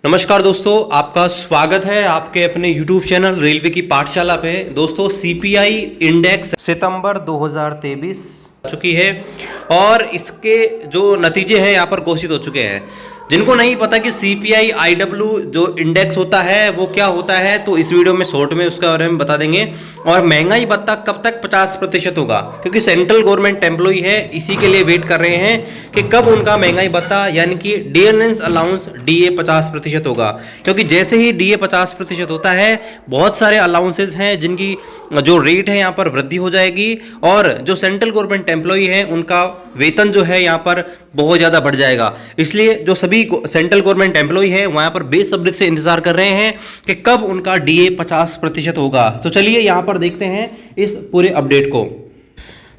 नमस्कार दोस्तों, आपका स्वागत है आपके अपने YouTube चैनल रेलवे की पाठशाला पे। दोस्तों, सीपीआई इंडेक्स सितंबर 2023 आ चुकी है और इसके जो नतीजे हैं यहाँ पर घोषित हो चुके हैं। जिनको नहीं पता कि सीपीआई आईडब्ल्यू जो इंडेक्स होता है वो क्या होता है, तो इस वीडियो में शॉर्ट में उसके बारे में बता देंगे। और महंगाई भत्ता कब तक 50% होगा, क्योंकि सेंट्रल गवर्नमेंट एम्प्लॉई है, इसी के लिए वेट कर रहे हैं कि कब उनका महंगाई भत्ता यानी कि डियरनेस अलाउंस डीए 50% होगा। क्योंकि जैसे ही डीए 50% होता है, बहुत सारे अलाउंसेज हैं जिनकी जो रेट है यहाँ पर वृद्धि हो जाएगी और जो सेंट्रल गवर्नमेंट एम्प्लॉई है उनका वेतन जो है यहाँ पर बहुत ज़्यादा बढ़ जाएगा। इसलिए जो सभी सेंट्रल गवर्नमेंट एम्प्लॉई है वहाँ पर बेसब्री से इंतजार कर रहे हैं कि कब उनका डीए 50% होगा। तो चलिए यहाँ पर देखते हैं इस पूरे अपडेट को।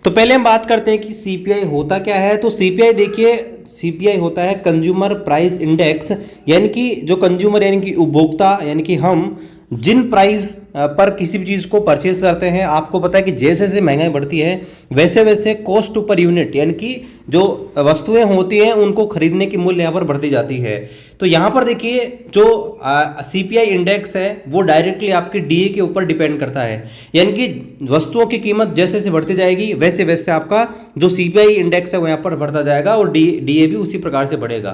तो पहले हम बात करते हैं कि सीपीआई होता क्या है। तो सीपीआई देखिए, सीपीआई होता है कंज्यूमर प्राइस इंडेक्स, यानी कि जो कंज्यूमर यानी कि उपभोक्ता, यानी कि हम जिन प्राइस पर किसी भी चीज़ को परचेज करते हैं, आपको पता है कि जैसे जैसे महंगाई बढ़ती है वैसे वैसे कॉस्ट पर यूनिट यानी कि जो वस्तुएं होती हैं उनको खरीदने की मूल्य यहाँ पर बढ़ती जाती है। तो यहाँ पर देखिए जो सीपीआई इंडेक्स है वो डायरेक्टली आपके डीए के ऊपर डिपेंड करता है, यानी कि वस्तुओं की कीमत जैसे जैसे बढ़ती जाएगी वैसे वैसे आपका जो सीपीआई इंडेक्स है वो यहाँ पर बढ़ता जाएगा और डीए भी उसी प्रकार से बढ़ेगा।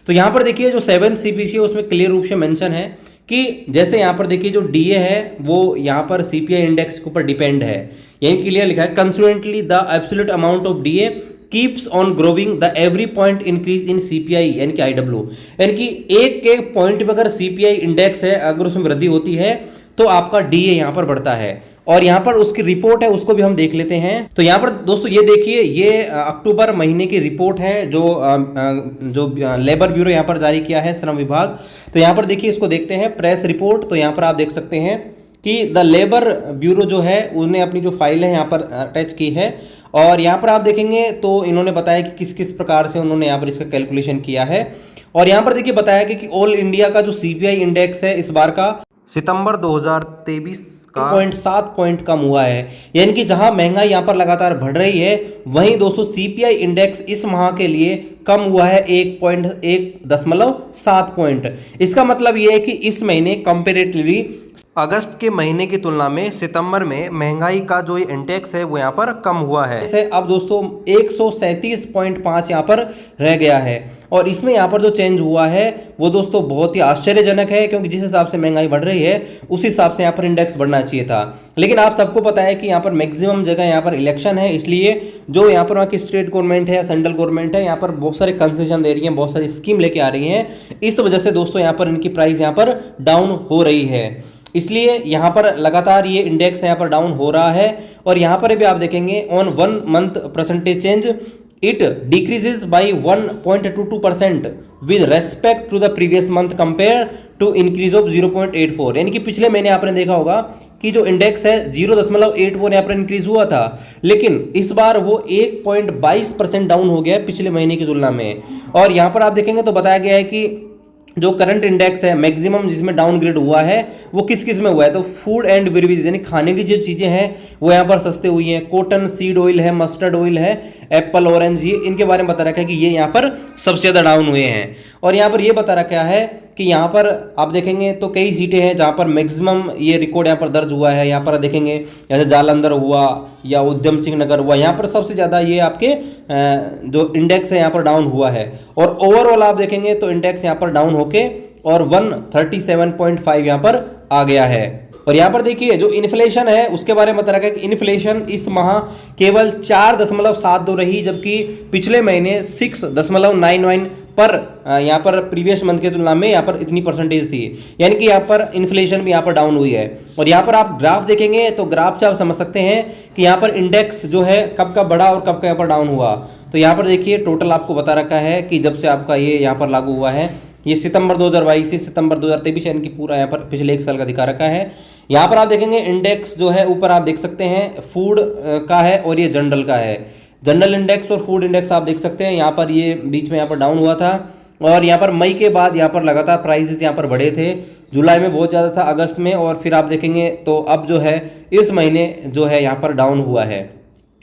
तो यहाँ पर देखिए जो 7 सीपीसी है उसमें क्लियर रूप से मेंशन है कि जैसे यहाँ पर देखिए जो डीए है वो यहाँ पर सीपीआई इंडेक्स के ऊपर डिपेंड है, यही क्लियर लिखा है। Consequently the absolute amount of DA keeps on growing the every point increase in CPI यानी कि आईडब्ल्यू, यानी कि एक एक पॉइंट पर अगर सीपीआई इंडेक्स है अगर उसमें वृद्धि होती है तो आपका डीए यहाँ पर बढ़ता है। और यहाँ पर उसकी रिपोर्ट है उसको भी हम देख लेते हैं। तो यहाँ पर दोस्तों ये देखिए, ये अक्टूबर महीने की रिपोर्ट है जो लेबर ब्यूरो यहाँ पर जारी किया है, श्रम विभाग। तो यहाँ पर देखिए इसको देखते हैं, प्रेस रिपोर्ट। तो यहाँ पर आप देख सकते हैं कि द लेबर ब्यूरो जो है उन्होंने अपनी जो फाइल है यहाँ पर अटैच की है और यहाँ पर आप देखेंगे तो इन्होंने बताया कि किस किस प्रकार से उन्होंने यहाँ पर इसका कैलकुलेशन किया है। और यहाँ पर देखिए बताया कि ऑल इंडिया का जो सीपीआई इंडेक्स है इस बार का सितंबर 2023 का 0.7 पॉइंट कम हुआ है, यानी कि जहां महंगाई यहां पर लगातार बढ़ रही है वहीं दोस्तों सीपीआई इंडेक्स इस माह के लिए कम हुआ है 1.7 पॉइंट। इसका मतलब यह है कि इस महीने कंपेरेटिवली अगस्त के महीने की तुलना में सितंबर में महंगाई का जो इंडेक्स है वो यहाँ पर कम हुआ है। जैसे अब दोस्तों 137.5 यहाँ पर रह गया है और इसमें यहाँ पर जो चेंज हुआ है वो दोस्तों बहुत ही आश्चर्यजनक है, क्योंकि जिस हिसाब से महंगाई बढ़ रही है उस हिसाब से यहाँ पर इंडेक्स बढ़ना चाहिए था। लेकिन आप सबको पता है कि यहाँ पर मैक्सिमम जगह यहाँ पर इलेक्शन है, इसलिए जो यहाँ पर वहाँ की स्टेट गवर्नमेंट है या सेंट्रल गवर्नमेंट है यहाँ पर बहुत सारे कंसेशन दे रही है, बहुत सारी स्कीम लेके आ रही हैं। इस वजह से दोस्तों यहाँ पर इनकी प्राइस यहाँ पर डाउन हो रही है, इसलिए यहाँ पर लगातार ये इंडेक्स यहाँ पर डाउन हो रहा है। और यहाँ पर भी आप देखेंगे on 1 month percentage change it decreases by 1.22% with respect to the previous month compare to increase of 0.84, यानी कि पिछले महीने आपने देखा होगा कि जो इंडेक्स है 0.84 यहाँ पर इंक्रीज हुआ था, लेकिन इस बार वो 1.22% डाउन हो गया है पिछले महीने की तुलना में। और यहाँ पर आप देखेंगे तो बताया गया है कि जो करंट इंडेक्स है मैक्सिमम जिसमें डाउनग्रेड हुआ है वो किस किस में हुआ है, तो फूड एंड बेवरेजेस यानी खाने की जो चीज़ें हैं वो यहाँ पर सस्ते हुई हैं। कॉटन, सीड ऑयल है, मस्टर्ड ऑयल है, एप्पल, ऑरेंज, ये इनके बारे में बता रखा है कि ये यहाँ पर सबसे ज़्यादा डाउन हुए हैं। और यहाँ पर ये बता रखा है कि यहाँ पर आप देखेंगे तो कई सीटें हैं जहाँ पर मैक्सिमम ये रिकॉर्ड यहाँ पर दर्ज हुआ है। यहाँ पर देखेंगे जैसे जालंधर हुआ या उधम सिंह नगर हुआ, यहाँ पर सबसे ज़्यादा ये आपके जो इंडेक्स है यहाँ पर डाउन हुआ है। और ओवरऑल आप देखेंगे तो इंडेक्स यहाँ पर डाउन होके और 137.5 यहाँ पर आ गया है। और यहाँ पर देखिए जो इन्फ्लेशन है उसके बारे में बता रखा है कि इन्फ्लेशन इस माह केवल 4.72 रही, जबकि पिछले महीने 6.99 पर यहाँ पर प्रीवियस मंथ की तुलना में यहाँ पर इतनी परसेंटेज थी, यानी कि यहाँ पर इन्फ्लेशन भी यहाँ पर डाउन हुई है। और यहाँ पर आप ग्राफ देखेंगे तो ग्राफ से आप समझ सकते हैं कि यहाँ पर इंडेक्स जो है कब कब बढ़ा और कब कब यहाँ पर डाउन हुआ। तो यहाँ पर देखिए टोटल आपको बता रखा है कि जब से आपका ये यहाँ पर लागू हुआ है, ये सितंबर 2022 से सितंबर 2023 यानी कि पूरा यहाँ पर पिछले 1 साल का दिखा रखा है। यहाँ पर आप देखेंगे इंडेक्स जो है ऊपर आप देख सकते हैं फूड का है और ये जनरल का है। जनरल इंडेक्स और फूड इंडेक्स आप देख सकते हैं यहाँ पर ये बीच में यहाँ पर डाउन हुआ था और यहाँ पर मई के बाद यहाँ पर लगातार प्राइसेस यहाँ पर बढ़े थे। जुलाई में बहुत ज़्यादा था, अगस्त में, और फिर आप देखेंगे तो अब जो है इस महीने जो है यहाँ पर डाउन हुआ है।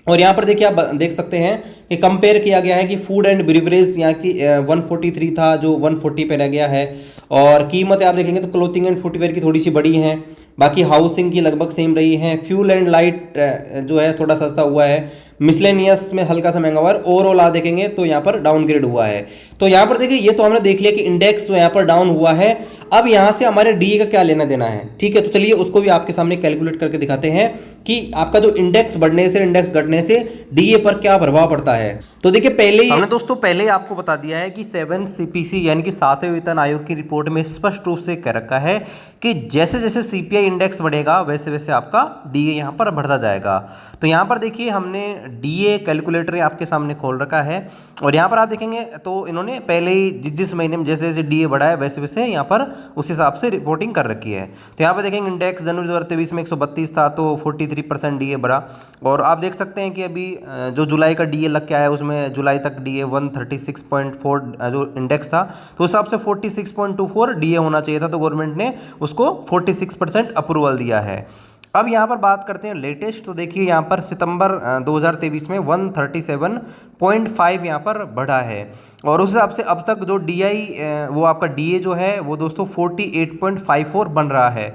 और यहाँ पर देखिए आप देख सकते हैं कि कंपेयर किया गया है कि फूड एंड ब्रिवरेज यहाँ की 143 था जो 140 पे रह गया है। और कीमतें आप देखेंगे तो क्लोथिंग एंड फुटवेयर की थोड़ी सी बढ़ी हैं, बाकी हाउसिंग की लगभग सेम रही है। फ्यूल एंड लाइट जो है थोड़ा सस्ता हुआ है, मिसलेनियस में हल्का सा महंगा हुआ है। ओवरऑल आप देखेंगे तो यहाँ पर डाउनग्रेड हुआ है। तो यहाँ पर देखिए ये तो हमने देख लिया कि इंडेक्स जो यहाँ पर डाउन हुआ है। अब यहाँ से हमारे डीए का क्या लेना देना है, ठीक है। तो चलिए उसको भी आपके सामने कैलकुलेट करके दिखाते हैं कि आपका जो इंडेक्स बढ़ने से इंडेक्स घटने से डीए पर क्या प्रभाव पड़ता है। तो देखिए पहले ही हमने दोस्तों पहले ही आपको बता दिया है कि 7 सीपीसी यानी कि 7वें वेतन आयोग की रिपोर्ट में स्पष्ट रूप से कह रखा है कि जैसे जैसे सीपीआई इंडेक्स बढ़ेगा वैसे वैसे आपका डीए यहाँ पर बढ़ता जाएगा। तो यहाँ पर देखिए हमने डीए कैलकुलेटर आपके सामने खोल रखा है और यहाँ पर आप देखेंगे तो इन्होंने पहले ही जिस महीने में जैसे जैसे डीए बढ़ा है वैसे वैसे यहाँ पर उस हिसाब से रिपोर्टिंग कर रखी है। तो यहाँ पर देखेंगे इंडेक्स जनवरी 2023 में 132 था तो 43% डीए बढ़ा। और आप देख सकते हैं कि अभी जो जुलाई का डीए लग के आया उसमें जुलाई तक डीए 136.4 जो इंडेक्स था तो उस हिसाब से 46.24 डीए होना चाहिए था, तो गवर्नमेंट ने उसको 46% अप्रूवल दिया है। अब यहाँ पर बात करते हैं लेटेस्ट। तो देखिए यहाँ पर सितंबर 2023 में 137.5 यहाँ पर बढ़ा है और उस हिसाब से अब तक जो डीआई वो आपका डीए जो है वो दोस्तों 48.54 बन रहा है।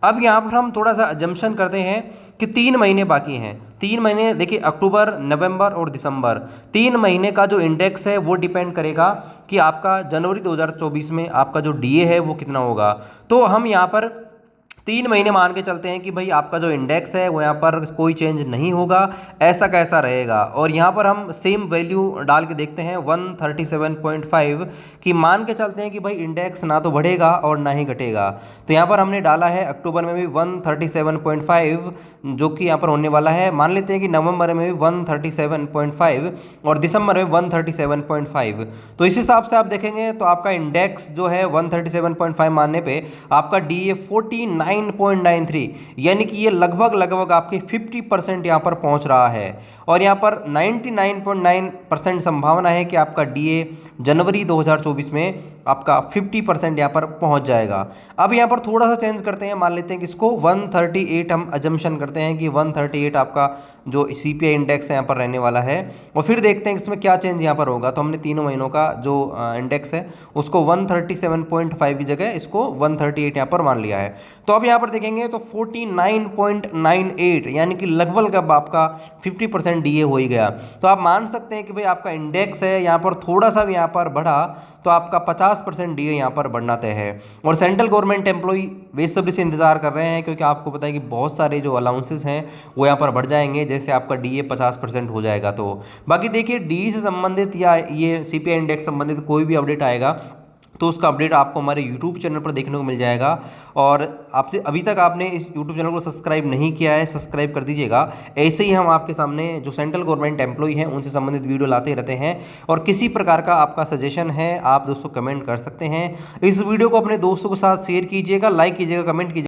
अब यहाँ पर हम थोड़ा सा अजम्पशन करते हैं कि 3 महीने बाकी हैं। 3 महीने देखिए अक्टूबर, नवंबर और दिसंबर, 3 महीने का जो इंडेक्स है वो डिपेंड करेगा कि आपका जनवरी 2024 में आपका जो डीए है वो कितना होगा। तो हम यहाँ पर 3 महीने मान के चलते हैं कि भाई आपका जो इंडेक्स है वो यहाँ पर कोई चेंज नहीं होगा, ऐसा कैसा रहेगा। और यहाँ पर हम सेम वैल्यू डाल के देखते हैं 137.5 कि मान के चलते हैं कि भाई इंडेक्स ना तो बढ़ेगा और ना ही घटेगा। तो यहाँ पर हमने डाला है अक्टूबर में भी 137.5 जो कि यहाँ पर होने वाला है। मान लेते हैं कि नवंबर में भी 137.5 और दिसंबर में 137.5। तो इस हिसाब से आप देखेंगे तो आपका इंडेक्स जो है 137.5 मानने पे आपका डीए 49.93 यानी कि ये लगभग आपके 50% यहाँ पर पहुँच रहा है। और यहाँ पर 99.9% संभावना है कि आपका डीए जनवरी 2024 में आपका 50% यहाँ पर पहुँच जाएगा। अब यहाँ पर थोड़ा सा चेंज करते हैं, मान लेते हैं कि इसको 138 हम अजम्पशन करते हैं कि 138 आपका जो सीपीआई इंडेक्स है यहाँ पर रहने वाला है और फिर देखते हैं इसमें क्या चेंज यहाँ पर होगा। तो हमने तीनों महीनों का जो इंडेक्स है उसको 137.5 की जगह इसको 138 यहाँ पर मान लिया है। तो अब यहाँ पर देखेंगे तो 49.98 यानी कि लगभग अब आपका 50% डीए हो ही गया। तो आप मान सकते हैं कि भाई आपका इंडेक्स है यहाँ पर थोड़ा सा भी यहाँ पर बढ़ा तो आपका 50% डीए यहाँ पर बढ़ना तय है। और सेंट्रल गवर्नमेंट एम्प्लॉई बेसब्री से इंतजार कर रहे हैं क्योंकि आपको पता है कि बहुत सारे जो अलाउंसेस हैं वो यहाँ पर बढ़ जाएंगे जैसे आपका डीए 50% हो जाएगा। तो बाकी देखिए डी से संबंधित या ये सीपीआई इंडेक्स संबंधित कोई भी अपडेट आएगा तो उसका अपडेट आपको हमारे यूट्यूब चैनल पर देखने को मिल जाएगा। और आपसे अभी तक आपने इस यूट्यूब चैनल को सब्सक्राइब नहीं किया है, सब्सक्राइब कर दीजिएगा। ऐसे ही हम आपके सामने जो सेंट्रल गवर्नमेंट एम्प्लॉई हैं उनसे संबंधित वीडियो लाते रहते हैं। और किसी प्रकार का आपका सजेशन है आप दोस्तों कमेंट कर सकते हैं। इस वीडियो को अपने दोस्तों के साथ शेयर कीजिएगा, लाइक कीजिएगा, कमेंट कीजिएगा।